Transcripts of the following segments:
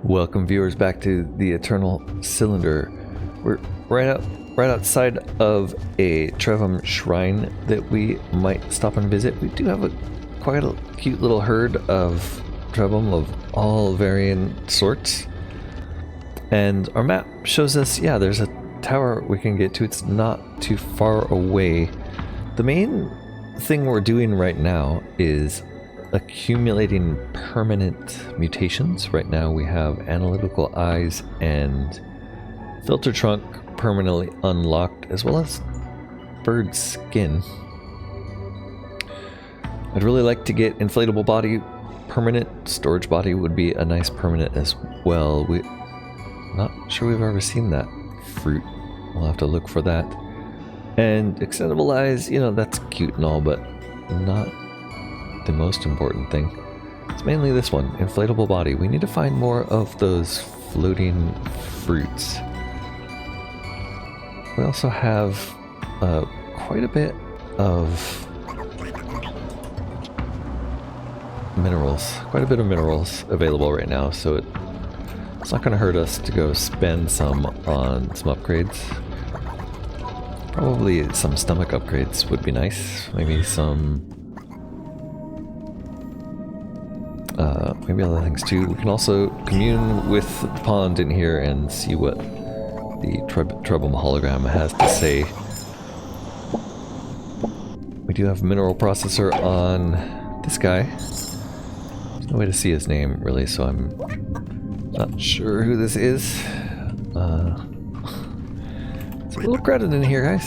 Welcome viewers back to the Eternal Cylinder. We're right outside of a Trebhum shrine that we might stop and visit. We do have quite a cute little herd of Trebhum of all varying sorts. And our map shows us, yeah, there's a tower we can get to. It's not too far away. The main thing we're doing right now is accumulating permanent mutations. Right now we have analytical eyes and filter trunk permanently unlocked, as well as bird skin. I'd really like to get inflatable body permanent. Storage body would be a nice permanent as well. We're not sure we've ever seen that fruit. We'll have to look for that. And extendable eyes, you know, that's cute and all, but not the most important thing. It's mainly this one, inflatable body. We need to find more of those floating fruits. We also have quite a bit of minerals available right now, so it's not going to hurt us to go spend some on some upgrades. Probably some stomach upgrades would be nice. Maybe some maybe other things too. We can also commune with the pond in here and see what the Trebhum hologram has to say. We do have mineral processor on this guy. There's no way to see his name really, so I'm not sure who this is. It's a little crowded in here, guys.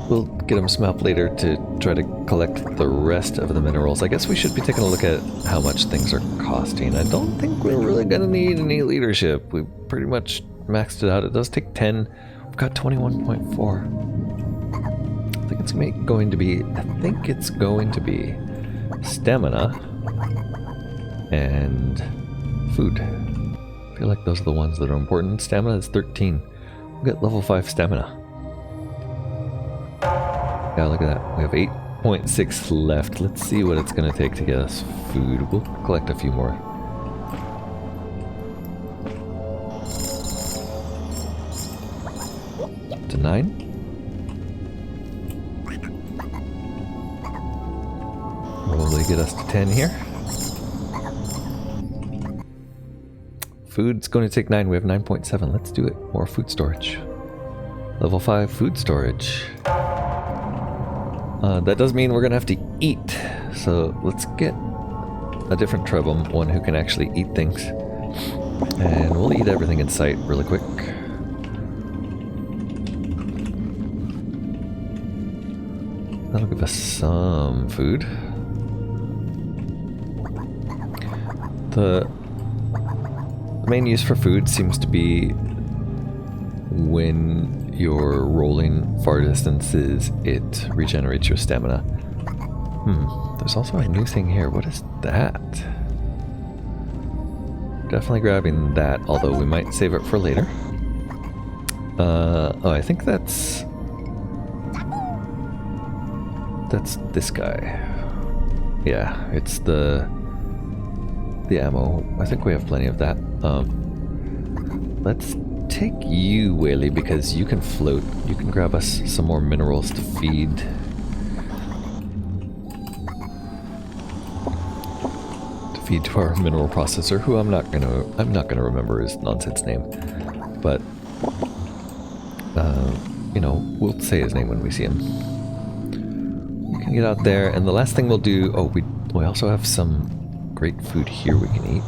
We'll get them some help later to try to collect the rest of the minerals. I guess we should be taking a look at how much things are costing. I don't think we're really going to need any leadership. We pretty much maxed it out. It does take 10. We've got 21.4. I think it's going to be stamina and food. I feel like those are the ones that are important. Stamina is 13. We'll get level 5 stamina. Yeah, look at that. We have 8.6 left. Let's see what it's going to take to get us food. We'll collect a few more. To 9. Probably get us to 10 here. Food's going to take 9. We have 9.7. Let's do it. More food storage. Level 5 food storage. That does mean we're going to have to eat. So let's get a different Trebhum, one who can actually eat things. And we'll eat everything in sight really quick. That'll give us some food. The main use for food seems to be when you're rolling far distances, it regenerates your stamina. There's also a new thing here. What is that? Definitely grabbing that, although we might save it for later. Oh, I think that's this guy. Yeah, it's the ammo. I think we have plenty of that. Let's take you, Whaley, because you can float. You can grab us some more minerals to feed. To our mineral processor, who I'm not gonna remember his nonsense name, but you know, we'll say his name when we see him. We can get out there, and the last thing we'll do. Oh, we also have some great food here we can eat.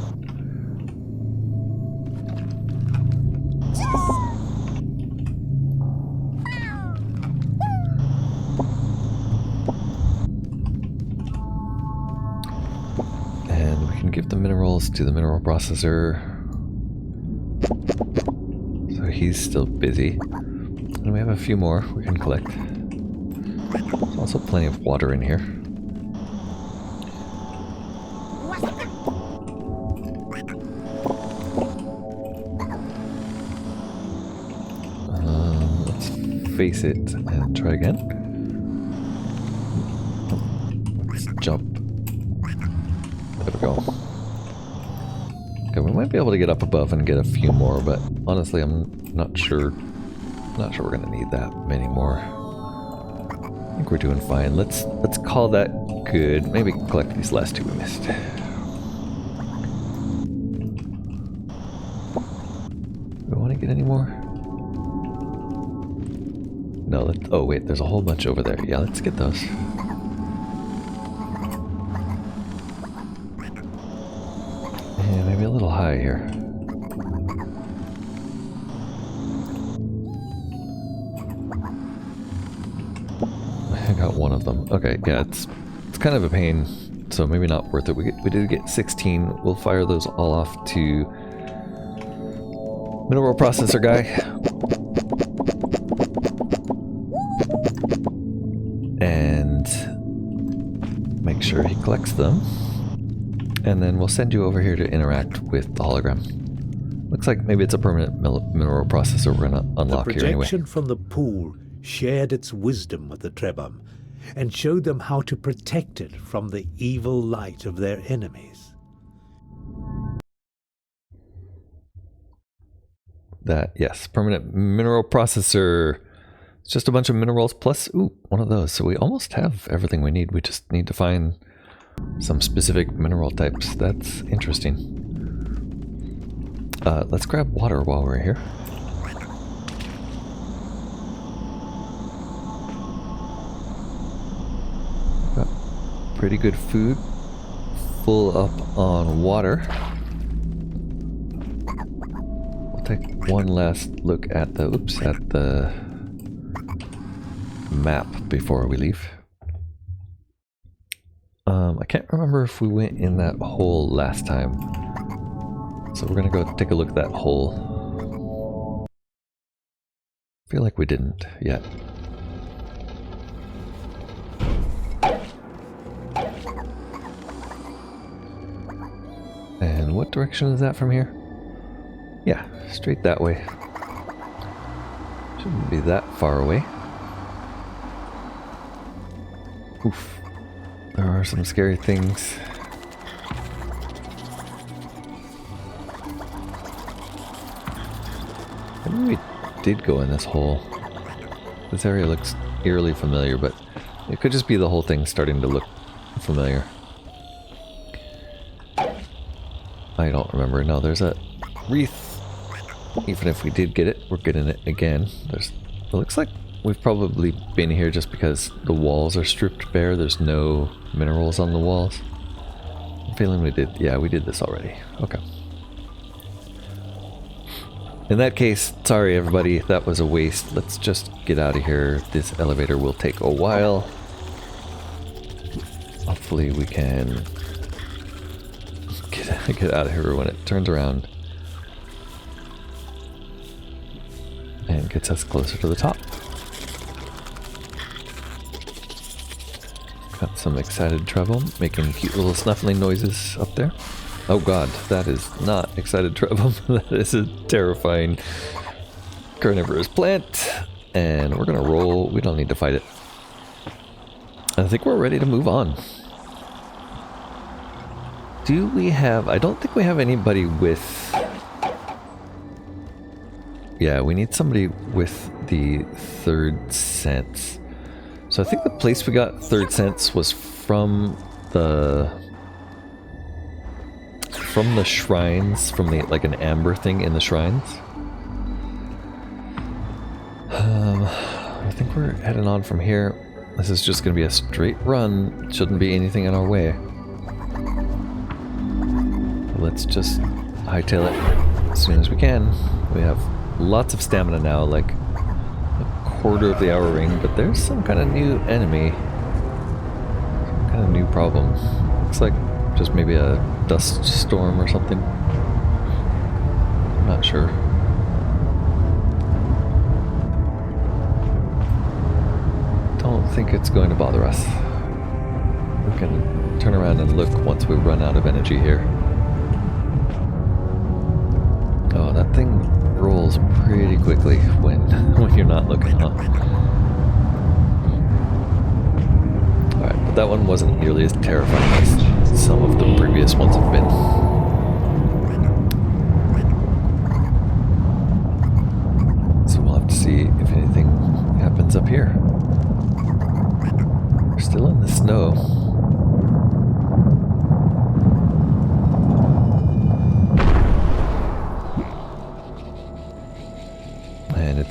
Give the minerals to the mineral processor. So he's still busy. And we have a few more we can collect. There's also plenty of water in here. Let's face it and try again. Let's jump. There we go. might be able to get up above and get a few more, but honestly, I'm not sure. Not sure we're gonna need that many more. I think we're doing fine. Let's call that good. Maybe collect these last 2 we missed. Do we want to get any more? No. Oh wait, there's a whole bunch over there. Yeah, let's get those. And maybe a little high here. I got one of them. Okay, yeah, it's kind of a pain, so maybe not worth it. We did get 16. We'll fire those all off to mineral processor guy. And make sure he collects them. And then we'll send you over here to interact with the hologram. Looks like maybe it's a permanent mineral processor we're gonna unlock here anyway. The projection from the pool shared its wisdom with the Trebhum and showed them how to protect it from the evil light of their enemies. That, yes, permanent mineral processor. It's just a bunch of minerals plus, ooh, one of those. So we almost have everything we need. We just need to find some specific mineral types. That's interesting. Let's grab water while we're here. Got pretty good food. Full up on water. We'll take one last look at the, oops, at the map before we leave. I can't remember if we went in that hole last time. So we're gonna go take a look at that hole. I feel like we didn't yet. And what direction is that from here? Yeah, straight that way. Shouldn't be that far away. Oof. There are some scary things. Maybe we did go in this hole. This area looks eerily familiar, but it could just be the whole thing starting to look familiar. I don't remember. No, there's a wreath. Even if we did get it, we're getting it again. It looks like we've probably been here just because the walls are stripped bare. There's no minerals on the walls. I'm feeling we did. Yeah, we did this already. Okay. In that case, sorry everybody, that was a waste. Let's just get out of here. This elevator will take a while. Hopefully we can get out of here when it turns around and gets us closer to the top. Got some excited Trebhum making cute little snuffling noises up there. Oh god, that is not excited Trebhum. That is a terrifying carnivorous plant. And we're gonna roll. We don't need to fight it. I think we're ready to move on. Do we have... I don't think we have anybody with... Yeah, we need somebody with the third sense. So I think the place we got third sense was from the shrines, from the, like, an amber thing in the shrines. I think we're heading on from here. This is just gonna be a straight run. Shouldn't be anything in our way. Let's just hightail it as soon as we can. We have lots of stamina now, like a quarter of the hour ring, but there's some kind of new enemy. Some kind of new problem. Looks like just maybe a dust storm or something. I'm not sure. Don't think it's going to bother us. We can turn around and look once we run out of energy here. Oh, that thing rolls pretty quickly when you're not looking, huh? Alright, but that one wasn't nearly as terrifying as some of the previous ones have been.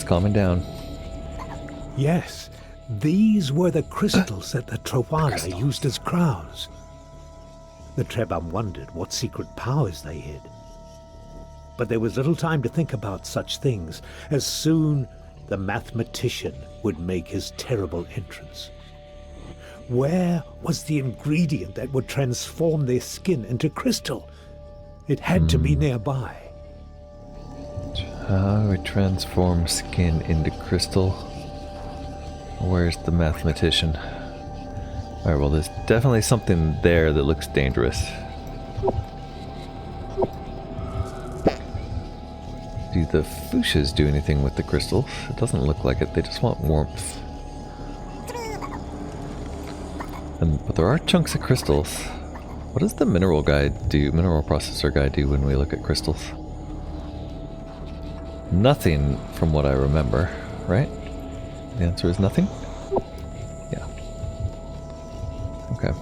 It's calming down. Yes, these were the crystals that the Trowana used as crowns. The Trebhum wondered what secret powers they hid. But there was little time to think about such things, as soon the mathematician would make his terrible entrance. Where was the ingredient that would transform their skin into crystal? It had to be nearby. How do we transform skin into crystal? Where's the mathematician? Alright, well there's definitely something there that looks dangerous. Do the fuchsias do anything with the crystals? It doesn't look like it, they just want warmth. But there are chunks of crystals. What does the mineral processor guide do when we look at crystals? Nothing from what I remember, right? The answer is nothing? Yeah. Okay.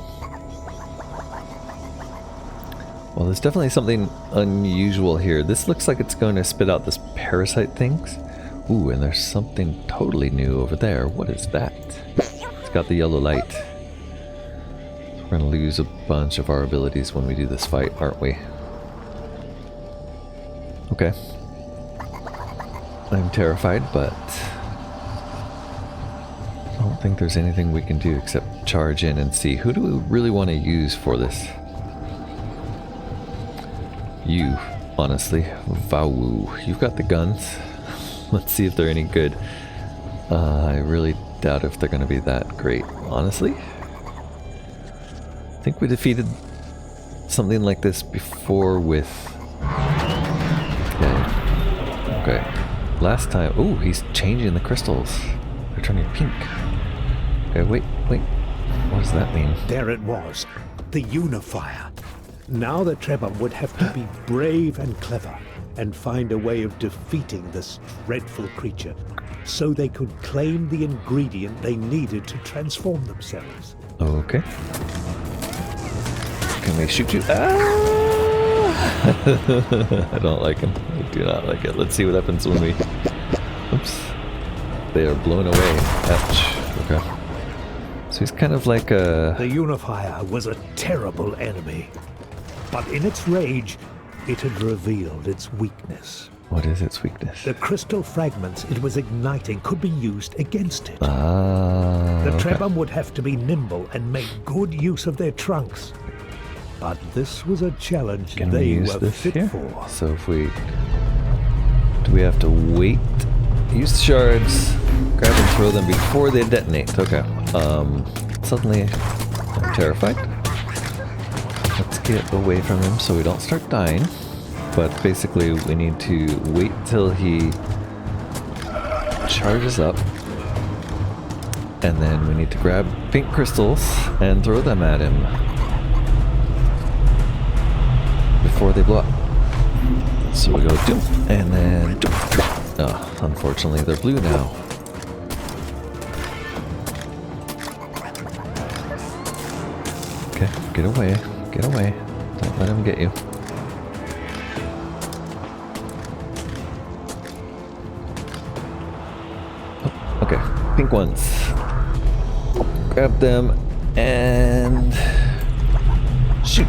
Well, there's definitely something unusual here. This looks like it's going to spit out this parasite things. Ooh, and there's something totally new over there. What is that? It's got the yellow light. We're going to lose a bunch of our abilities when we do this fight, aren't we? Okay. I'm terrified, but I don't think there's anything we can do except charge in and see. Who do we really want to use for this? You, honestly. Vawu. You've got the guns. Let's see if they're any good. I really doubt if they're going to be that great, honestly. I think we defeated something like this before with... Okay. Last time... Ooh, he's changing the crystals. They're turning pink. Okay, wait. What does that mean? There it was. The unifier. Now the Trebhum would have to be brave and clever and find a way of defeating this dreadful creature so they could claim the ingredient they needed to transform themselves. Okay. Can they shoot you? Ah! I don't like him. I do not like it. Let's see what happens when we... Oops. They are blown away. Ouch. Okay. So he's kind of like a... The unifier was a terrible enemy. But in its rage, it had revealed its weakness. What is its weakness? The crystal fragments it was igniting could be used against it. Ah, the Trebhum would have to be nimble and make good use of their trunks. But this was a challenge they were fit for. So if we... Do we have to wait? Use the shards, grab and throw them before they detonate. Okay. Suddenly I'm terrified. Let's get away from him so we don't start dying. But basically we need to wait till he charges up. And then we need to grab pink crystals and throw them at him before they blow up. So we go doom, and then doom. Oh, unfortunately they're blue now. Okay, get away, get away. Don't let him get you. Oh, okay, pink ones. Grab them and shoot.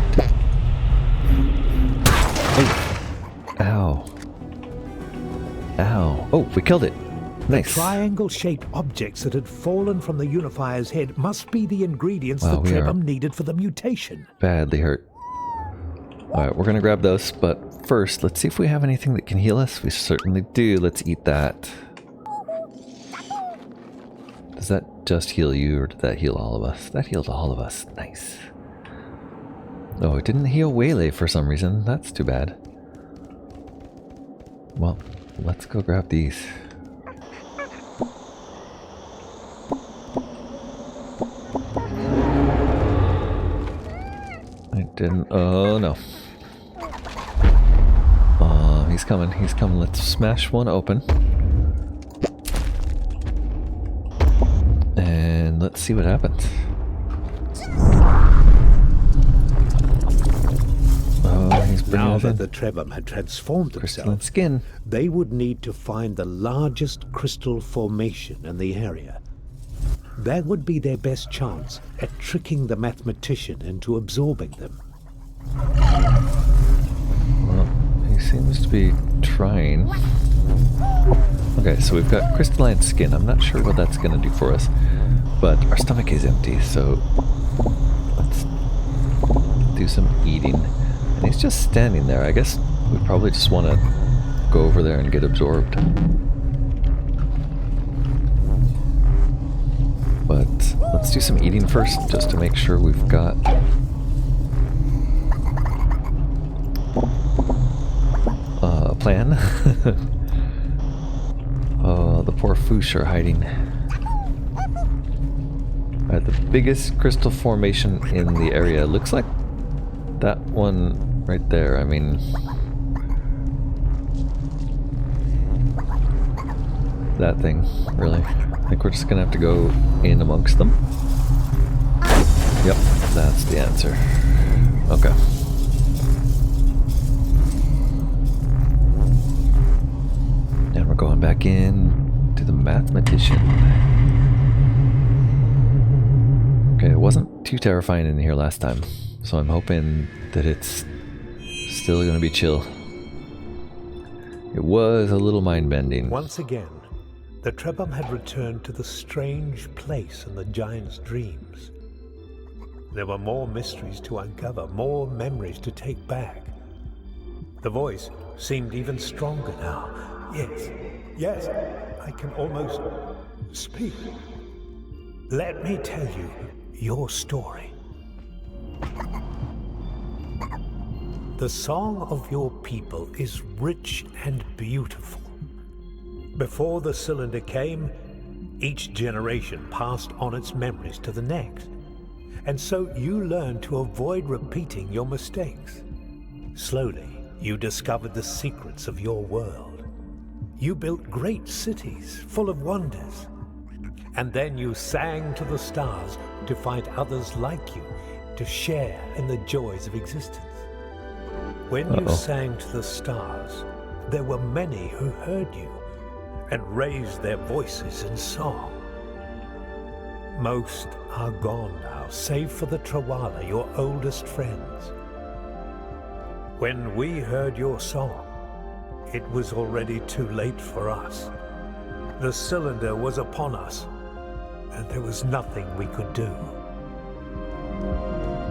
Ow. Ow. Oh, we killed it. Nice. The triangle-shaped objects that had fallen from the Unifier's head must be the ingredients Wow, the Trebhum needed for the mutation. Badly hurt. Alright, we're gonna grab those, but first, let's see if we have anything that can heal us. We certainly do. Let's eat that. Does that just heal you, or did that heal all of us? That healed all of us. Nice. Oh, it didn't heal Waylay for some reason. That's too bad. Well, let's go grab these. I didn't... Oh, no. He's coming. He's coming. Let's smash one open. And let's see what happens. Oh, he's bringing Now us in. that the Trebhum had transformed Crystalline themselves, skin. they would need to find the largest crystal formation in the area. That would be their best chance at tricking the mathematician into absorbing them. Well, he seems to be trying. Okay, so we've got crystalline skin. I'm not sure what that's going to do for us, but our stomach is empty, so let's do some eating. And he's just standing there. I guess we probably just want to go over there and get absorbed. But let's do some eating first, just to make sure we've got a plan. Oh, the poor Foosh are hiding. Alright, the biggest crystal formation in the area. Looks like that one right there. I mean, that thing, really. I think we're just gonna have to go in amongst them. Yep, that's the answer. Okay. And we're going back in to the mathematician. Okay, it wasn't too terrifying in here last time, so I'm hoping that it's still gonna be chill. It was a little mind-bending. Once again, the Trebhum had returned to the strange place in the giant's dreams. There were more mysteries to uncover, more memories to take back. The voice seemed even stronger now. Yes, I can almost speak. Let me tell you your story. The song of your people is rich and beautiful. Before the cylinder came, each generation passed on its memories to the next. And so you learned to avoid repeating your mistakes. Slowly, you discovered the secrets of your world. You built great cities full of wonders. And then you sang to the stars to find others like you, to share in the joys of existence. When you sang to the stars, there were many who heard you and raised their voices in song. Most are gone now, save for the Trawala, your oldest friends. When we heard your song, it was already too late for us. The cylinder was upon us, and there was nothing we could do.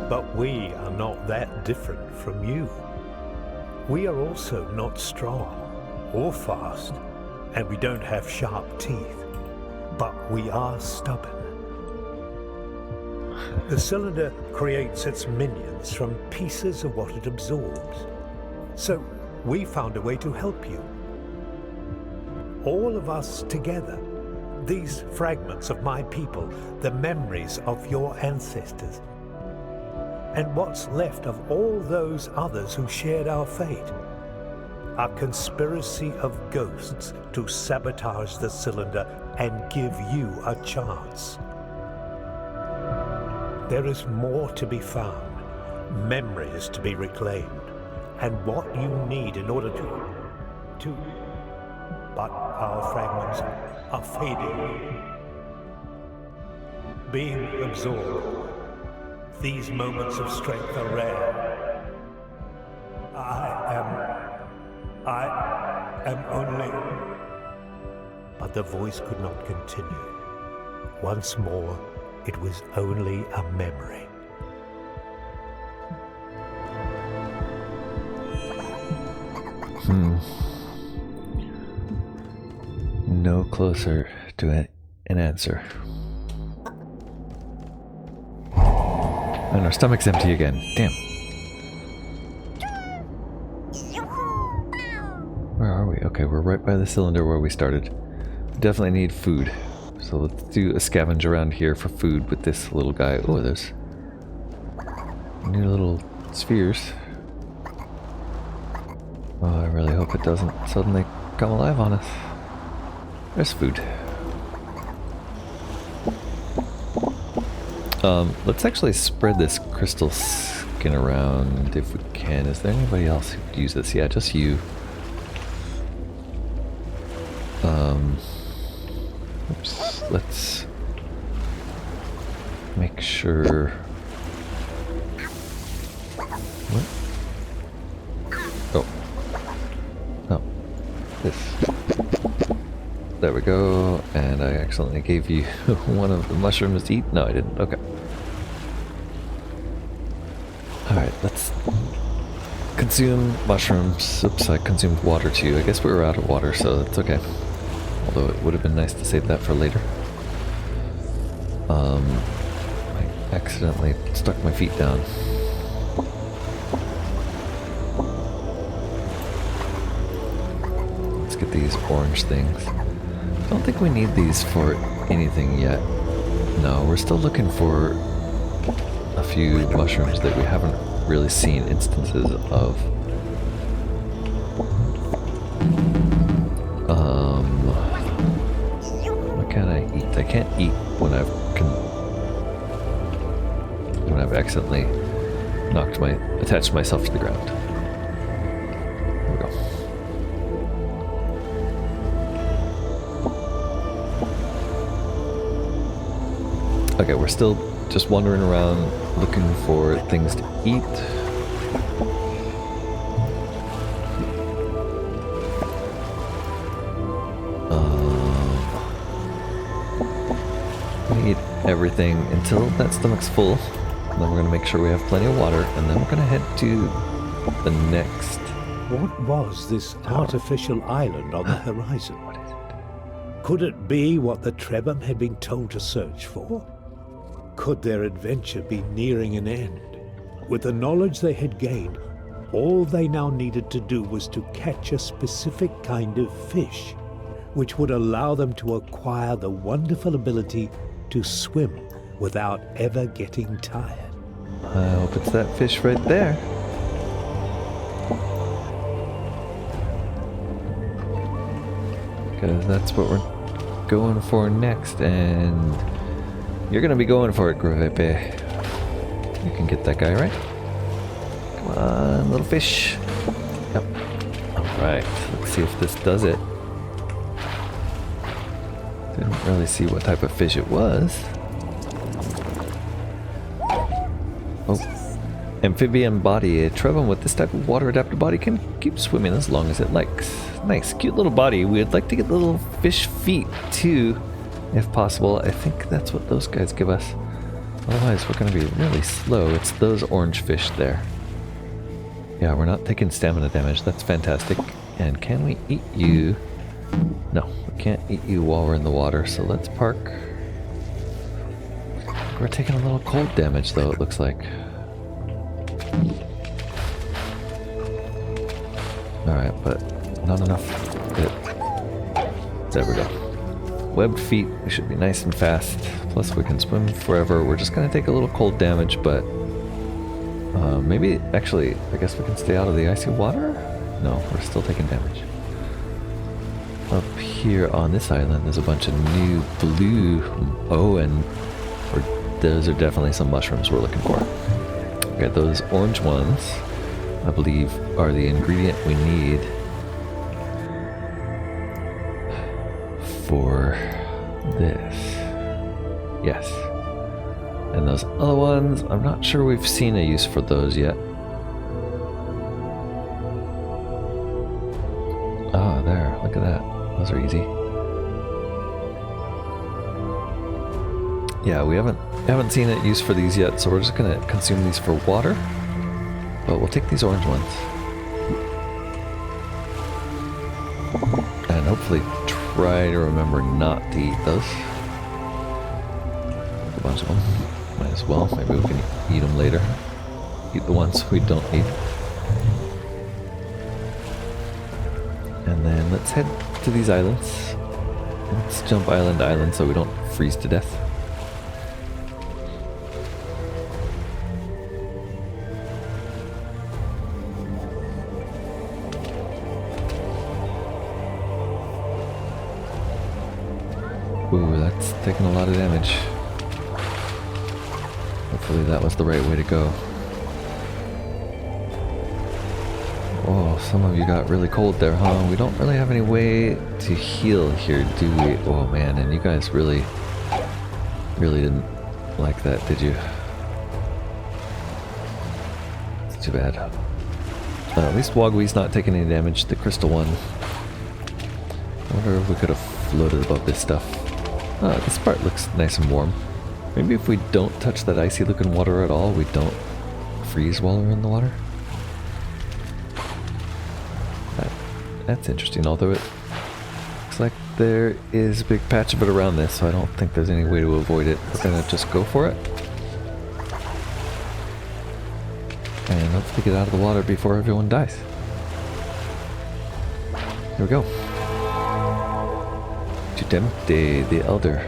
But we are not that different from you. We are also not strong or fast, and we don't have sharp teeth, but we are stubborn. The cylinder creates its minions from pieces of what it absorbs. So we found a way to help you. All of us together, these fragments of my people, the memories of your ancestors, and what's left of all those others who shared our fate. A conspiracy of ghosts to sabotage the cylinder and give you a chance. There is more to be found, memories to be reclaimed, and what you need in order to... But our fragments are fading. Being absorbed, these moments of strength are rare. I am only... But the voice could not continue. Once more, it was only a memory. No closer to an answer. And our stomach's empty again. Damn. Where are we? Okay, we're right by the cylinder where we started. We definitely need food. So let's do a scavenge around here for food with this little guy. Oh, there's new little spheres. Oh, I really hope it doesn't suddenly come alive on us. There's food. Let's actually spread this crystal looking around if we can. Is there anybody else who could use this? Yeah, just you. Oops. Let's make sure. What? Oh. Oh. This. There we go. And I accidentally gave you one of the mushrooms to eat. No, I didn't. Okay. Alright, let's consume mushrooms. Oops, I consumed water too. I guess we were out of water, so that's okay. Although it would have been nice to save that for later. I accidentally stuck my feet down. Let's get these orange things. I don't think we need these for anything yet. No, we're still looking for a few mushrooms that we haven't really seen instances of. What can I eat? I can't eat when I've accidentally attached myself to the ground. There we go. Okay, we're still just wandering around looking for things to eat. We eat everything until that stomach's full. And then we're going to make sure we have plenty of water, and then we're going to head to the next. What was this artificial island on the horizon? What is it? Could it be what the Trebhum had been told to search for? Could their adventure be nearing an end? With the knowledge they had gained, all they now needed to do was to catch a specific kind of fish, which would allow them to acquire the wonderful ability to swim without ever getting tired. I hope it's that fish right there. Because that's what we're going for next, and you're going to be going for it, Gravepe. You can get that guy, right? Come on, little fish. Yep. Alright, let's see if this does it. Didn't really see what type of fish it was. Oh. Amphibian body. A Trebhum with this type of water adapted body can keep swimming as long as it likes. Nice, cute little body. We'd like to get little fish feet too, if possible. I think that's what those guys give us. Otherwise, we're going to be really slow. It's those orange fish there. Yeah, we're not taking stamina damage. That's fantastic. And can we eat you? No, we can't eat you while we're in the water, so let's park. We're taking a little cold damage, though, it looks like. Alright, but not enough. Good. There we go. Webbed feet, we should be nice and fast. Plus we can swim forever. We're just going to take a little cold damage, but maybe, actually, I guess we can stay out of the icy water? No, we're still taking damage. Up here on this island, there's a bunch of new blue... Oh, and those are definitely some mushrooms we're looking for. Okay, those orange ones, I believe, are the ingredient we need for this. Yes. And those other ones, I'm not sure we've seen a use for those yet. Ah, there, look at that. Those are easy. Yeah, we haven't seen it used for these yet, so we're just gonna consume these for water. But we'll take these orange ones. And hopefully try to remember not to eat those. A bunch of them. Might as well. Maybe we can eat them later. Eat the ones we don't need. And then let's head to these islands. Let's jump island to island so we don't freeze to death. Ooh, that's taking a lot of damage. Hopefully that was the right way to go. Oh, some of you got really cold there, huh? We don't really have any way to heal here, do we? Oh man, and you guys really didn't like that, did you? It's too bad. At least Wogwee's not taking any damage, the crystal one. I wonder if we could have floated above this stuff. This part looks nice and warm. Maybe if we don't touch that icy looking water at all, we don't freeze while we're in the water? That's interesting, although it looks like there is a big patch of it around this, so I don't think there's any way to avoid it. We're gonna just go for it. And hopefully get out of the water before everyone dies. Here we go. Tudemte, the Elder.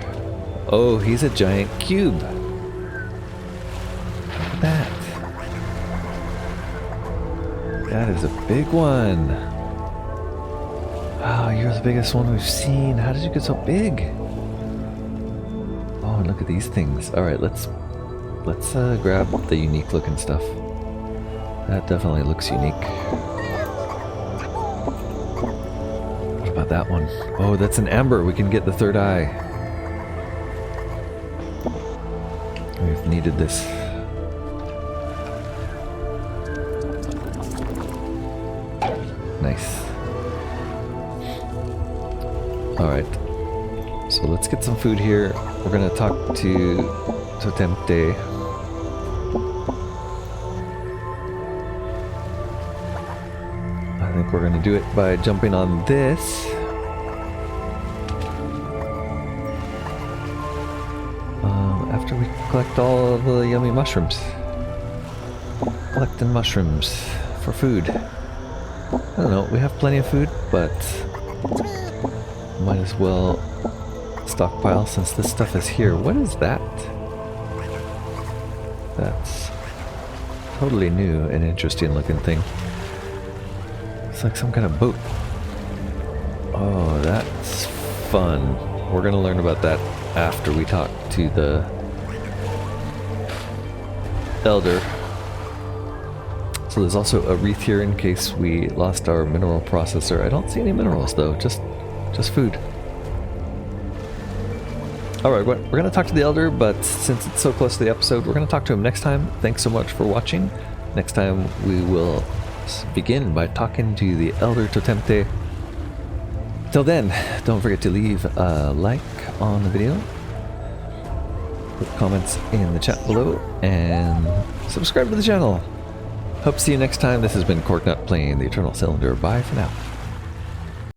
Oh, he's a giant cube. Look at that. That is a big one. Wow, you're the biggest one we've seen. How did you get so big? Oh, and look at these things. All right, let's grab the unique looking stuff. That definitely looks unique. What about that one? Oh, that's an amber. We can get the third eye. We've needed this. Nice. Alright. So let's get some food here. We're gonna talk to Totemte. I think we're gonna do it by jumping on this. After we collect all of the yummy mushrooms. Collecting mushrooms for food. I don't know, we have plenty of food, but might as well stockpile since this stuff is here. What is that? That's totally new and interesting looking thing. It's like some kind of boat. Oh, that's fun. We're gonna learn about that after we talk to the Elder. So there's also a wreath here in case we lost our mineral processor. I don't see any minerals though, just food. Alright, we're going to talk to the Elder, but since it's so close to the episode, we're going to talk to him next time. Thanks so much for watching. Next time we will begin by talking to the Elder Totemte. Till then, don't forget to leave a like on the video, put comments in the chat below, and subscribe to the channel. Hope to see you next time. This has been Corknut playing the Eternal Cylinder. Bye for now.